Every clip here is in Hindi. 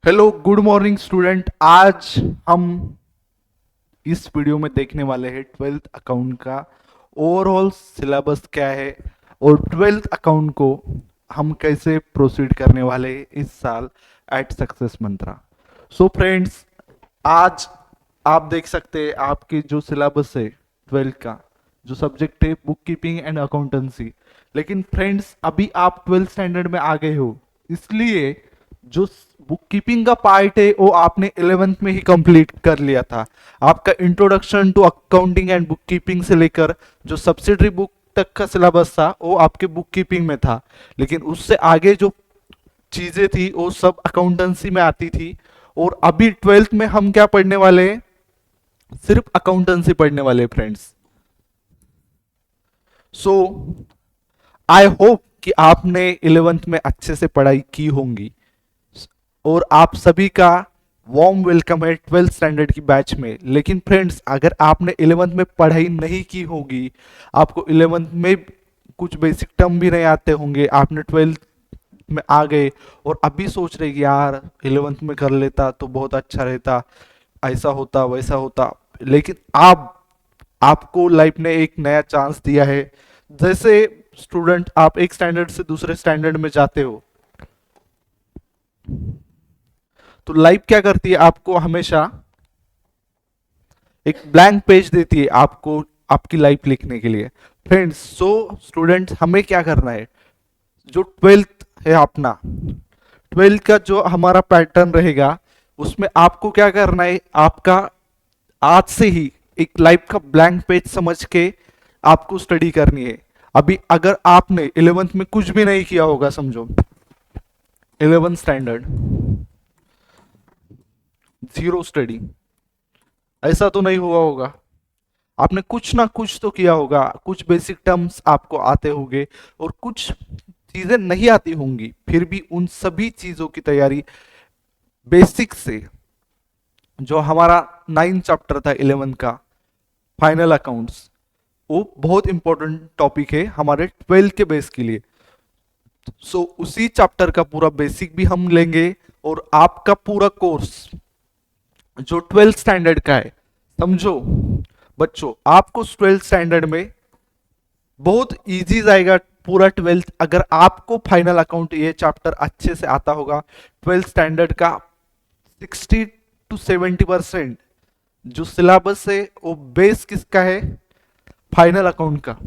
Hello good morning student. आज हम इस वीडियो में देखने वाले हैं ट्वेल्थ अकाउंट का ओवरऑल सिलेबस क्या है और ट्वेल्थ अकाउंट को हम कैसे प्रोसीड करने वाले हैं इस साल एट सक्सेस मंत्रा। सो फ्रेंड्स, आज आप देख सकते हैं आपकी जो सिलेबस है ट्वेल्थ का, जो सब्जेक्ट है बुक कीपिंग एंड अकाउंटेंसी। लेकिन फ्रेंड्स, अभी आप ट्वेल्थ स्टैंडर्ड में आ गए हो, इसलिए जो बुक कीपिंग का पार्ट है वो आपने 11th में ही कंप्लीट कर लिया था। आपका introduction to accounting and book keeping से लेकर जो सब्सिडरी बुक तक का सिलेबस था वो आपके बुक कीपिंग में था। लेकिन उससे आगे जो चीजें थी वो सब अकाउंटेंसी में आती थी। और अभी ट्वेल्थ में हम क्या पढ़ने वाले हैं? सिर्फ अकाउंटेंसी पढ़ने वाले फ्रेंड्स। सो आई होप कि आपने 11th में अच्छे से पढ़ाई की होंगी और आप सभी का वार्म वेलकम है ट्वेल्थ स्टैंडर्ड की बैच में। लेकिन फ्रेंड्स, अगर आपने 11th में पढ़ाई नहीं की होगी, आपको 11th में कुछ बेसिक टर्म भी नहीं आते होंगे, आपने ट्वेल्थ में आ गए और अभी सोच रहे कि यार 11th में कर लेता तो बहुत अच्छा रहता, ऐसा होता वैसा होता। लेकिन आप आपको लाइफ ने एक नया चांस दिया है। जैसे स्टूडेंट आप एक स्टैंडर्ड से दूसरे स्टैंडर्ड में जाते हो तो लाइफ क्या करती है, आपको हमेशा एक ब्लैंक पेज देती है आपको आपकी लाइफ लिखने के लिए। फ्रेंड्स, सो स्टूडेंट्स, हमें क्या करना है? जो ट्वेल्थ है अपना, ट्वेल्थ का जो हमारा पैटर्न रहेगा उसमें आपको क्या करना है? आपका आज से ही एक लाइफ का ब्लैंक पेज समझ के आपको स्टडी करनी है। अभी अगर आपने 11th में कुछ भी नहीं किया होगा, समझो 11th स्टैंडर्ड जीरो स्टडी, ऐसा तो नहीं हुआ होगा। आपने कुछ ना कुछ तो किया होगा, कुछ बेसिक टर्म्स आपको आते होंगे और कुछ चीजें नहीं आती होंगी। फिर भी उन सभी चीजों की तैयारी बेसिक से, जो हमारा 9 चैप्टर था 11th का फाइनल अकाउंट्स, वो बहुत इंपॉर्टेंट टॉपिक है हमारे 12th के बेस के लिए। सो उसी चैप्टर का पूरा बेसिक भी हम लेंगे और आपका पूरा कोर्स जो 12th स्टैंडर्ड का है, समझो बच्चों, आपको 12th स्टैंडर्ड में बहुत इजी जाएगा पूरा 12th, अगर आपको फाइनल अकाउंट ये चैप्टर अच्छे से आता होगा। 12th स्टैंडर्ड का 60 to 70% जो सिलेबस है वो बेस किसका है? फाइनल अकाउंट का।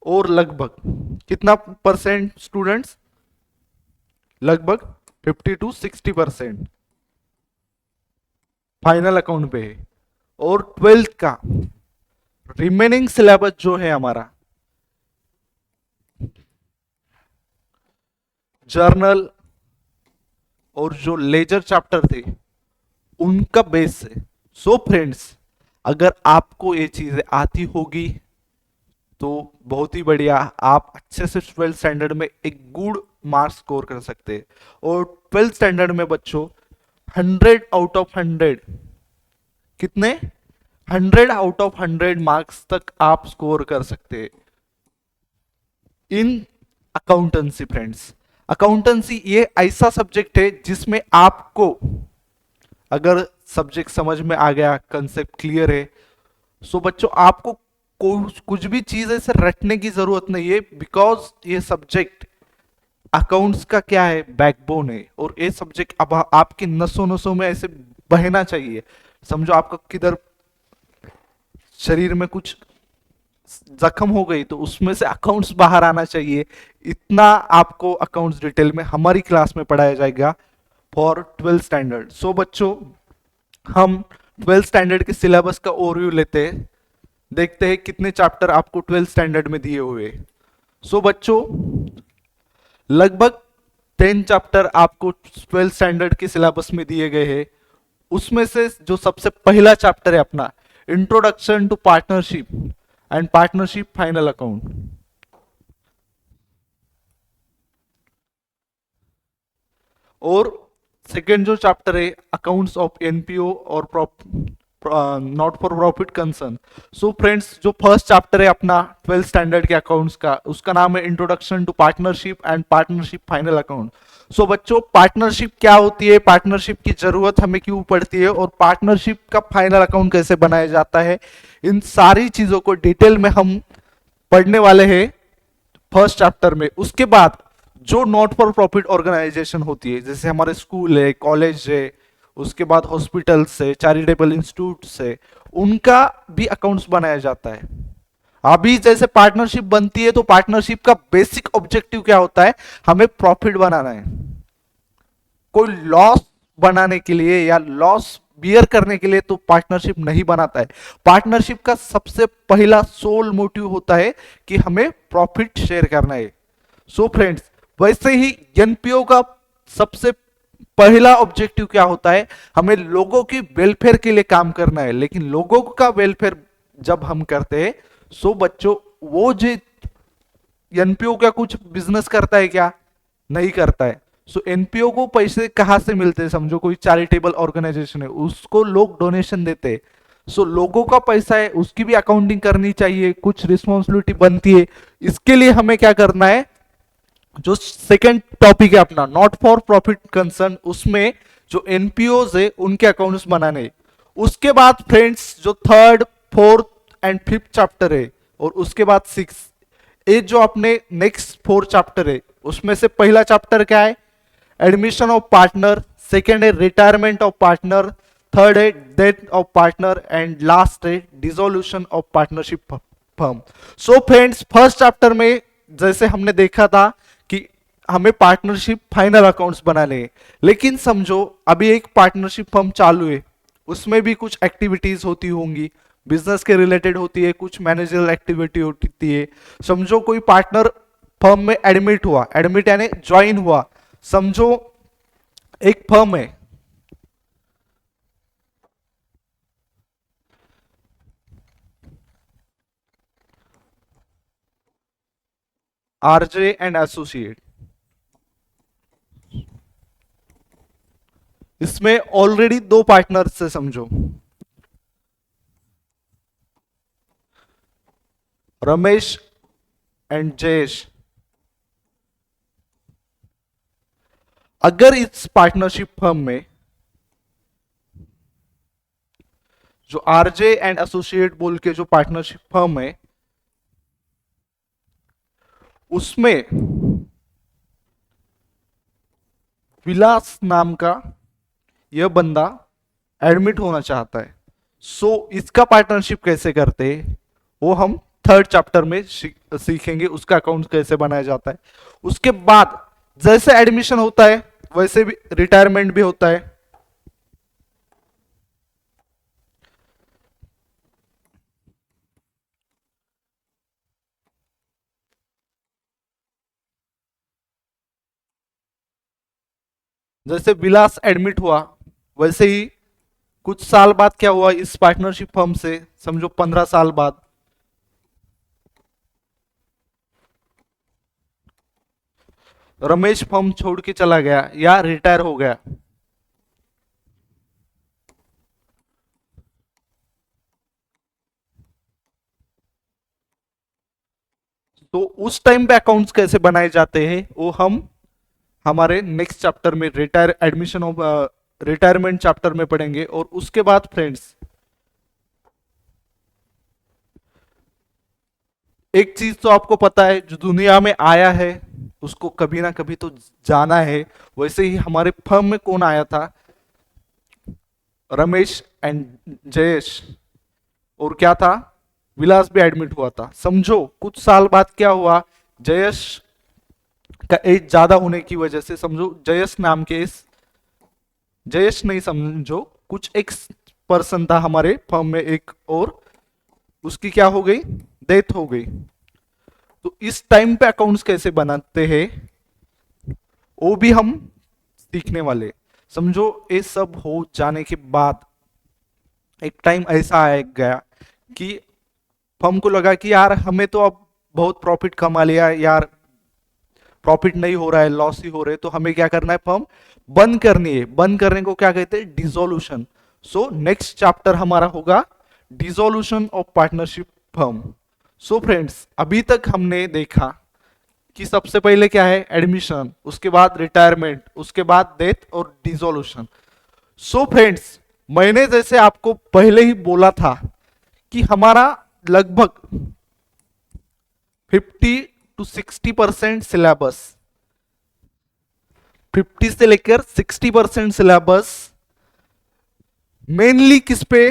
और लगभग कितना परसेंट स्टूडेंट्स? लगभग 50 to 60% फाइनल अकाउंट पे है। और 12th का रिमेनिंग सिलेबस जो है हमारा, जर्नल और जो लेजर चैप्टर थे, उनका बेस है। सो फ्रेंड्स, अगर आपको ये चीजें आती होगी तो बहुत ही बढ़िया, आप अच्छे से 12th स्टैंडर्ड में एक गुड मार्क्स स्कोर कर सकते हैं। और 12th स्टैंडर्ड में बच्चों 100 आउट ऑफ 100, कितने? 100 आउट ऑफ 100 मार्क्स तक आप स्कोर कर सकते हैं इन अकाउंटेंसी। फ्रेंड्स, अकाउंटेंसी ये ऐसा सब्जेक्ट है जिसमें आपको, अगर सब्जेक्ट समझ में आ गया, कंसेप्ट क्लियर है, सो बच्चों आपको कुछ भी चीज ऐसे रटने की जरूरत नहीं है, बिकॉज ये सब्जेक्ट अकाउंट्स का क्या है, बैकबोन है। और ये सब्जेक्ट अब आपकी नसों नसों में ऐसे बहना चाहिए। समझो आपका किधर शरीर में कुछ जख्म हो गई तो उसमें से अकाउंट्स बाहर आना चाहिए। इतना आपको अकाउंट्स डिटेल में हमारी क्लास में पढ़ाया जाएगा फॉर 12th स्टैंडर्ड। सो बच्चों, हम 12th स्टैंडर्ड के सिलेबस का ओवरव्यू लेते हैं, देखते हैं कितने चैप्टर आपको 12th स्टैंडर्ड में दिए हुए। सो बच्चों, लगभग 10 चैप्टर आपको 12th स्टैंडर्ड के सिलेबस में दिए गए हैं। उसमें से जो सबसे पहला चैप्टर है अपना, introduction to partnership and partnership final account. और सेकेंड जो चैप्टर है, अकाउंट्स ऑफ एनपीओ और not for profit concern. So friends, जो फर्स्ट चैप्टर है अपना 12th स्टैंडर्ड के अकाउंट्स का, उसका नाम है introduction to partnership and partnership final account. So बच्चों, पार्टनरशिप क्या होती है, पार्टनरशिप की जरूरत हमें क्यों पड़ती है, और पार्टनरशिप का फाइनल अकाउंट कैसे बनाया जाता है, इन सारी चीजों को डिटेल में हम पढ़ने वाले हैं फर्स्ट चैप्टर में। उसके बाद जो नॉट फॉर प्रॉफिट ऑर्गेनाइजेशन होती है, जैसे हमारे स्कूल है, कॉलेज है, उसके बाद हॉस्पिटल से, चैरिटेबल इंस्टीट्यूट से, उनका भी अकाउंट्स बनाया जाता है। अभी जैसे पार्टनरशिप बनती है तो पार्टनरशिप का बेसिक ऑब्जेक्टिव क्या होता है, हमें प्रॉफिट बनाना है। कोई लॉस बनाने के लिए या लॉस बियर करने के लिए तो पार्टनरशिप नहीं बनाता है। पार्टनरशिप का सबसे पहला सोल मोटिव होता है कि हमें प्रॉफिट शेयर करना है। सो फ्रेंड्स, वैसे ही एनपीओ का सबसे पहला ऑब्जेक्टिव क्या होता है, हमें लोगों की वेलफेयर के लिए काम करना है। लेकिन लोगों का वेलफेयर जब हम करते हैं, सो बच्चों, वो जो एनपीओ क्या कुछ बिजनेस करता है क्या, नहीं करता है। सो एनपीओ को पैसे कहां से मिलते हैं, समझो कोई चैरिटेबल ऑर्गेनाइजेशन है, उसको लोग डोनेशन देते हैं। सो लोगों का पैसा है, उसकी भी अकाउंटिंग करनी चाहिए, कुछ रिस्पॉन्सिबिलिटी बनती है। इसके लिए हमें क्या करना है, जो सेकंड टॉपिक है अपना नॉट फॉर प्रॉफिट कंसर्न, उसमें जो एनपीओ है उनके अकाउंट्स बनाने। उसके बाद फ्रेंड्स, जो third, fourth and fifth chapter है, और उसके बाद सिक्स, ये जो अपने नेक्स्ट फोर चैप्टर है, उसमें से पहला चैप्टर क्या है, एडमिशन ऑफ पार्टनर, सेकेंड है रिटायरमेंट ऑफ पार्टनर, थर्ड है death of partner, and last है dissolution of partnership firm. So friends, first chapter में जैसे हमने देखा था कि हमें पार्टनरशिप फाइनल अकाउंट्स बनाने हैं। लेकिन समझो अभी एक पार्टनरशिप फर्म चालू है, उसमें भी कुछ एक्टिविटीज होती होंगी, बिजनेस के रिलेटेड होती है, कुछ मैनेजरल एक्टिविटी होती है। समझो कोई पार्टनर फर्म में एडमिट हुआ, एडमिट यानी ज्वाइन हुआ। समझो एक फर्म है, आरजे एंड एसोसिएट, इसमें ऑलरेडी दो पार्टनर्स से, समझो रमेश एंड जयेश। अगर इस पार्टनरशिप फर्म में जो आरजे एंड एसोसिएट बोल के जो पार्टनरशिप फर्म है, उसमें विलास नाम का यह बंदा एडमिट होना चाहता है। सो इसका पार्टनरशिप कैसे करते हैं, वो हम थर्ड चैप्टर में सीखेंगे, उसका अकाउंट कैसे बनाया जाता है। उसके बाद जैसे एडमिशन होता है वैसे भी रिटायरमेंट भी होता है। जैसे विलास एडमिट हुआ, वैसे ही कुछ साल बाद क्या हुआ इस पार्टनरशिप फर्म से, समझो 15 साल बाद रमेश फर्म छोड़ के चला गया या रिटायर हो गया। तो उस टाइम पे अकाउंट्स कैसे बनाए जाते हैं, वो हम हमारे नेक्स्ट चैप्टर में एडमिशन ऑफ रिटायरमेंट चैप्टर में पढ़ेंगे। और उसके बाद फ्रेंड्स, एक चीज तो आपको पता है, जो दुनिया में आया है उसको कभी ना कभी तो जाना है। वैसे ही हमारे फर्म में कौन आया था, रमेश एंड जयेश, और क्या था, विलास भी एडमिट हुआ था। समझो कुछ साल बाद क्या हुआ, जयेश का एज ज्यादा होने की वजह से, समझो जयेश नाम के इस, जयेश नहीं, समझो कुछ एक पर्सन था हमारे फर्म में एक, और उसकी क्या हो गई, डेथ हो गई। तो इस टाइम पे अकाउंट्स कैसे बनाते हैं वो भी हम सीखने वाले। समझो ये सब हो जाने के बाद एक टाइम ऐसा आ गया कि फर्म को लगा कि यार हमें तो अब बहुत प्रॉफिट कमा लिया यार, प्रॉफिट नहीं हो रहा है, लॉस ही हो रहे, तो हमें क्या करना है, फर्म बंद करनी है। बंद करने को क्या कहते हैं, डिसोल्यूशन। सो नेक्स्ट चैप्टर हमारा होगा dissolution of partnership firm. So friends, अभी तक हमने देखा कि सबसे पहले क्या है, एडमिशन, उसके बाद रिटायरमेंट, उसके बाद डेथ और डिसोल्यूशन। सो फ्रेंड्स, मैंने जैसे आपको पहले ही बोला था कि हमारा लगभग 50 to 60% सिलेबस, 50 से लेकर 60% सिलेबस मेनली किस पे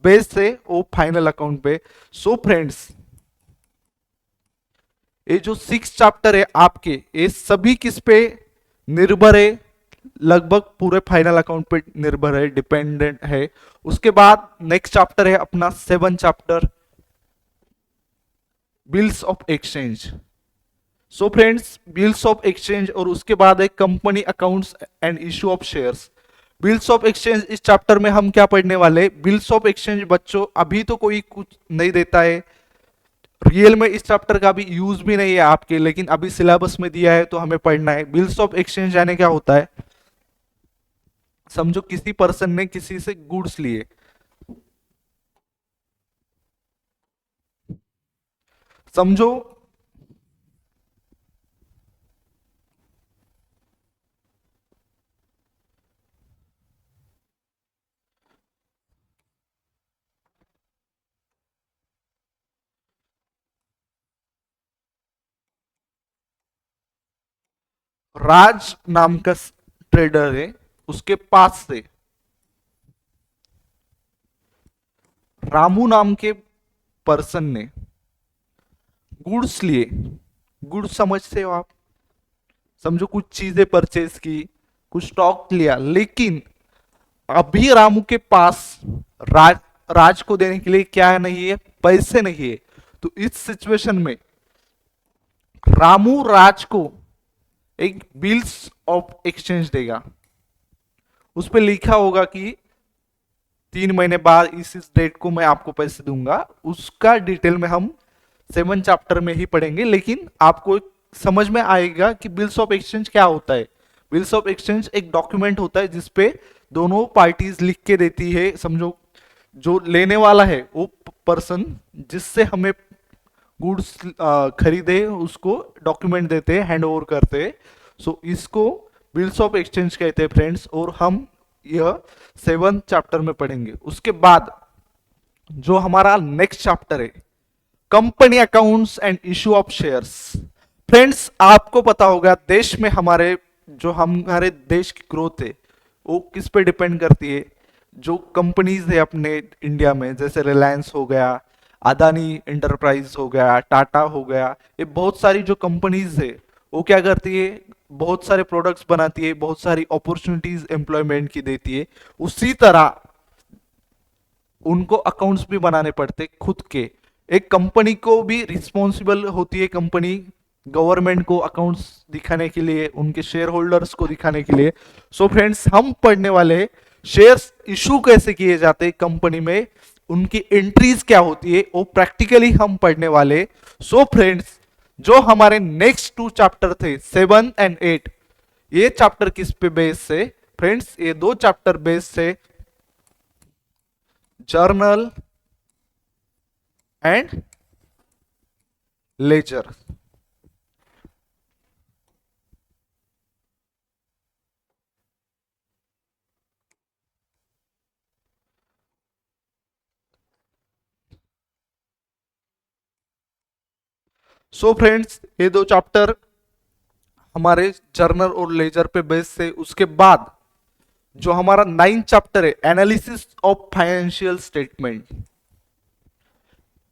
बेस से, वो फाइनल अकाउंट पे। सो फ्रेंड्स, ये जो 6 चैप्टर है आपके, ये सभी किस पे निर्भर है, लगभग पूरे फाइनल अकाउंट पे निर्भर है, डिपेंडेंट है। उसके बाद नेक्स्ट चैप्टर है अपना 7 chapter, bills of exchange. So friends, bills of exchange, और उसके बाद है company accounts and issue of shares. Bills of exchange इस चैप्टर में हम क्या पढ़ने वाले, बिल्स ऑफ एक्सचेंज बच्चों अभी तो कोई कुछ नहीं देता है, रियल में इस चैप्टर का भी यूज भी नहीं है आपके, लेकिन अभी सिलेबस में दिया है तो हमें पढ़ना है। बिल्स ऑफ एक्सचेंज यानी क्या होता है, समझो किसी पर्सन ने किसी से गुड्स लिए, समझो राज नाम का ट्रेडर है, उसके पास से रामू नाम के पर्सन ने गुड्स लिए। गुड्स समझते हो आप, समझो कुछ चीजें परचेज की, कुछ स्टॉक लिया, लेकिन अभी रामू के पास राज राज को देने के लिए क्या नहीं है, पैसे नहीं है। तो इस सिचुएशन में रामू राज को एक बिल्स ऑफ एक्सचेंज देगा, उस पर लिखा होगा कि 3 महीने बाद इस डेट को मैं आपको पैसे दूंगा। उसका डिटेल में हम 7 चैप्टर में ही पढ़ेंगे, लेकिन आपको समझ में आएगा कि बिल्स ऑफ एक्सचेंज क्या होता है। बिल्स ऑफ एक्सचेंज एक डॉक्यूमेंट होता है जिसपे दोनों पार्टीज लिख के देती है, समझो जो लेने वाला है वो पर्सन जिससे हमें गुड्स खरीदे, उसको डॉक्यूमेंट देते हैं, हैंड ओवर करते हैं। सो इसको बिल्स ऑफ एक्सचेंज कहते हैं फ्रेंड्स, और हम यह 7 चैप्टर में पढ़ेंगे। उसके बाद जो हमारा नेक्स्ट चैप्टर है, company accounts and issue of shares. Friends, आपको पता होगा देश में हमारे जो हमारे देश की ग्रोथ है वो किस पे डिपेंड करती है, जो कंपनीज है अपने इंडिया में, जैसे रिलायंस हो गया, अदानी इंटरप्राइज हो गया, टाटा हो गया, ये बहुत सारी जो कंपनीज है वो क्या करती है, बहुत सारे प्रोडक्ट्स बनाती है, बहुत सारी अपॉर्चुनिटीज एम्प्लॉयमेंट की देती है। उसी तरह उनको अकाउंट्स भी बनाने पड़ते खुद के। एक कंपनी को भी रिस्पॉन्सिबल होती है, कंपनी गवर्नमेंट को अकाउंट्स दिखाने के लिए, उनके शेयर होल्डर्स को दिखाने के लिए। सो फ्रेंड्स, हम पढ़ने वाले शेयर्स इशू कैसे किए जाते हैं कंपनी में, उनकी एंट्रीज क्या होती है, वो प्रैक्टिकली हम पढ़ने वाले। सो फ्रेंड्स, जो हमारे नेक्स्ट 2 चैप्टर थे 7 एंड 8, ये चैप्टर किस पे बेस से फ्रेंड्स, ये 2 चैप्टर बेस से journal and ledger. So friends, ये 2 चैप्टर हमारे जर्नल और लेजर पे बेस से। उसके बाद जो हमारा 9 चैप्टर है, एनालिसिस ऑफ फाइनेंशियल स्टेटमेंट,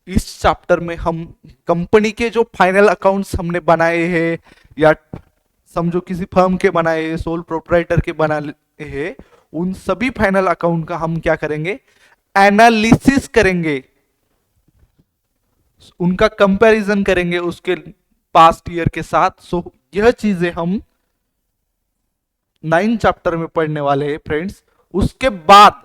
इस चैप्टर में हम कंपनी के जो फाइनल अकाउंट्स हमने बनाए हैं, या समझो किसी फर्म के बनाए हैं, सोल प्रोप्राइटर के बनाए हैं, उन सभी फाइनल अकाउंट का हम क्या करेंगे, एनालिसिस करेंगे, उनका कंपैरिजन करेंगे उसके पास्ट ईयर के साथ। सो यह चीजें हम 9 चैप्टर में पढ़ने वाले हैं फ्रेंड्स। उसके बाद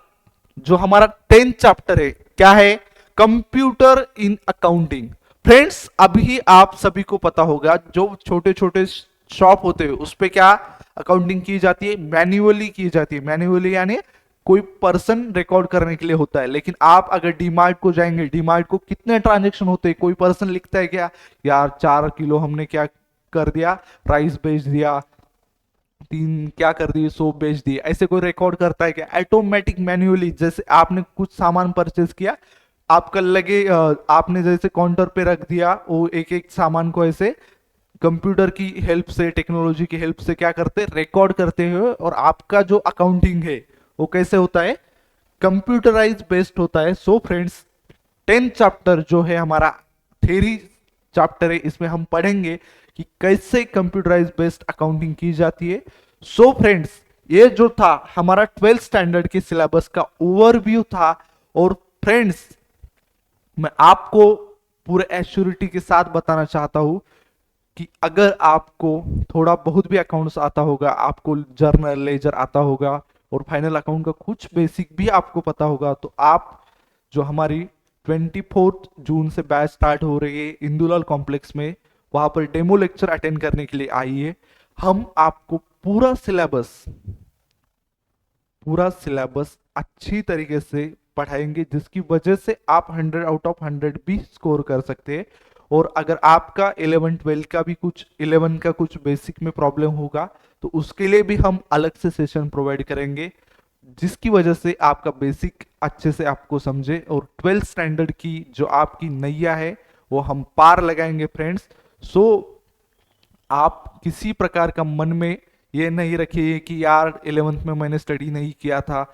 जो हमारा 10 चैप्टर है, क्या है, कंप्यूटर इन अकाउंटिंग। फ्रेंड्स, अभी आप सभी को पता होगा जो छोटे छोटे शॉप होते हैं उस पे क्या अकाउंटिंग की जाती है, मैन्युअली की जाती है। मैन्युअली यानी कोई पर्सन रिकॉर्ड करने के लिए होता है, लेकिन आप अगर डीमार्ट को जाएंगे, डीमार्ट को कितने ट्रांजेक्शन होते हैं, कोई पर्सन लिखता है क्या, यार 4 किलो हमने क्या कर दिया, राइस बेच दिया, 3 क्या कर दिए, सोप बेच दिए, ऐसे कोई रिकॉर्ड करता है क्या? ऑटोमेटिक मैन्युअली, जैसे आपने कुछ सामान परचेज किया, आपका लगे आपने जैसे काउंटर पे रख दिया, वो एक एक सामान को ऐसे कंप्यूटर की हेल्प से, टेक्नोलॉजी की हेल्प से क्या करते, रिकॉर्ड करते हुए, और आपका जो अकाउंटिंग है वो कैसे होता है, कंप्यूटराइज बेस्ड होता है। सो फ्रेंड्स, 10th चैप्टर जो है हमारा थ्योरी चैप्टर है, इसमें हम पढ़ेंगे कि कैसे कंप्यूटराइज बेस्ड अकाउंटिंग की जाती है। सो फ्रेंड्स, ये जो था हमारा 12th स्टैंडर्ड के सिलेबस का ओवरव्यू था। और फ्रेंड्स, मैं आपको पूरे एश्योरिटी के साथ बताना चाहता हूं कि अगर आपको थोड़ा बहुत भी अकाउंट्स आता होगा, आपको जर्नल लेजर आता होगा, और फाइनल अकाउंट का कुछ बेसिक भी आपको पता होगा, तो आप जो हमारी 24 जून से बैच स्टार्ट हो रही है इंदुलाल कॉम्प्लेक्स में, वहां पर डेमो लेक्चर अटेंड करने के लिए आइए। हम आपको पूरा सिलेबस अच्छी तरीके से पढ़ाएंगे, जिसकी वजह से आप 100 आउट ऑफ 100 भी स्कोर कर सकते हैं। और अगर आपका 11 12 का भी कुछ 11 का कुछ बेसिक में प्रॉब्लम होगा, तो उसके लिए भी हम अलग से सेशन प्रोवाइड करेंगे, जिसकी वजह से आपका बेसिक अच्छे से आपको समझे, और 12th स्टैंडर्ड की जो आपकी नैया है वो हम पार लगाएंगे फ्रेंड्स। सो आप किसी प्रकार का मन में ये नहीं रखिए कि यार 11th में मैंने स्टडी नहीं किया था,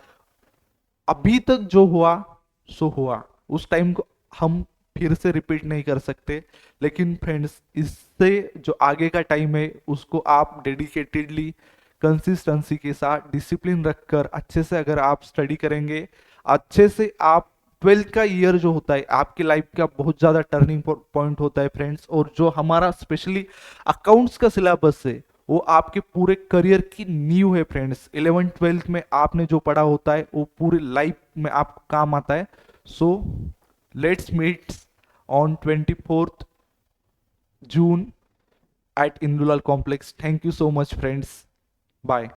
अभी तक जो हुआ सो हुआ, उस टाइम को हम फिर से रिपीट नहीं कर सकते। लेकिन फ्रेंड्स, इससे जो आगे का टाइम है उसको आप डेडिकेटेडली, कंसिस्टेंसी के साथ, डिसिप्लिन रखकर अच्छे से अगर आप स्टडी करेंगे, अच्छे से आप 12th का ईयर जो होता है आपकी लाइफ का बहुत ज़्यादा टर्निंग पॉइंट होता है फ्रेंड्स। और जो हमारा स्पेशली अकाउंट्स का सिलेबस है वो आपके पूरे करियर की नींव है फ्रेंड्स। 11th 12th में आपने जो पढ़ा होता है वो पूरी लाइफ में आपको काम आता है। So let's meet on 24th June at Indulal Complex. Thank you so much, friends. Bye.